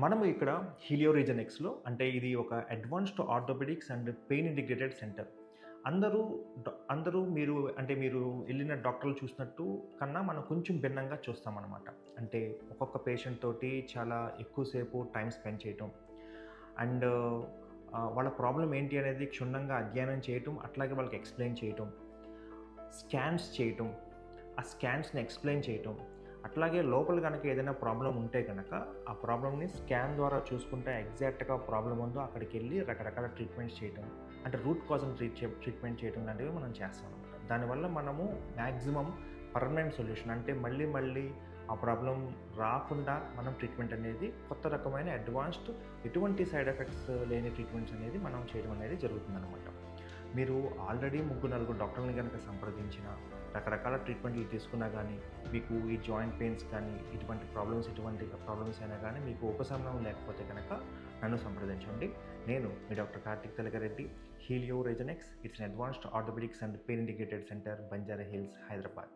మనము ఇక్కడ Helio reason ఎక్స్‌లో అంటే ఇది ఒక advanced orthopaedics and pain integrated centre. అందరూ అందరూ మీరు ఎళ్ళిన డాక్టర్లు చూసినట్టు కన్నా మనం కొంచెం భిన్నంగా చూస్తామనమాట. అంటే ఒక్కొక్క పేషెంట్ తోటి చాలా ఎక్కువ సేపు టైమ్ స్పెండ్ చేయటం. అండ్ వాళ్ళ ప్రాబ్లమ్ ఏంటి అనేది క్షుణ్ణంగా అధ్యయనం చేయటం, అట్లాగే వాళ్ళకి ఎక్స్‌ప్లెయిన్ చేయటం, స్కాన్స్ చేయటం, ఆ స్కాన్స్‌ని ఎక్స్‌ప్లెయిన్ చేయటం, అట్లాగే లోపల గనక ఏదైనా ప్రాబ్లమ్ ఉంటే గనక, ఆ ప్రాబ్లమ్‌ని స్కాన్ ద్వారా చూసుకుంటే ఎగ్జాక్ట్‌గా ప్రాబ్లమ్ ఉందో అక్కడికెళ్ళి రకరకాల ట్రీట్మెంట్స్ చేయటం. అంటే రూట్ కాజ్‌ని ట్రీట్మెంట్ చేయటం లాంటివి మనం చేస్తామనమాట. దానివల్ల మనము మాక్సిమం పర్మనెంట్ సొల్యూషన్ అంటే మళ్ళీ మళ్ళీ ఆ ప్రాబ్లమ్ రాకుండా మనం ట్రీట్మెంట్ అనేది కొత్త రకమైన అడ్వాన్స్డ్ ఎటువంటి సైడ్ ఎఫెక్ట్స్ లేని ట్రీట్మెంట్స్ అనేది మనం చేయడం అనేది జరుగుతుందనమాట. మీరు ఆల్రెడీ ముగ్గురు, నలుగురు డాక్టర్‌లని గనక సంప్రదించినా, రకరకాల ట్రీట్మెంట్లు తీసుకున్నా గానీ, మీకు ఈ జాయింట్ పెయిన్స్ కానీ, ఎటువంటి ప్రాబ్లమ్స్ అయినా గానీ మీకు ఉపశమనం లేకపోతే గనక నన్ను సంప్రదించండి. నేను మీ డాక్టర్ కార్తిక్ తెలగరెడ్డి, హీలియో రీజన్ ఎక్స్. It's an advanced orthopaedics and pain integrated centre, Banjara Hills, Hyderabad.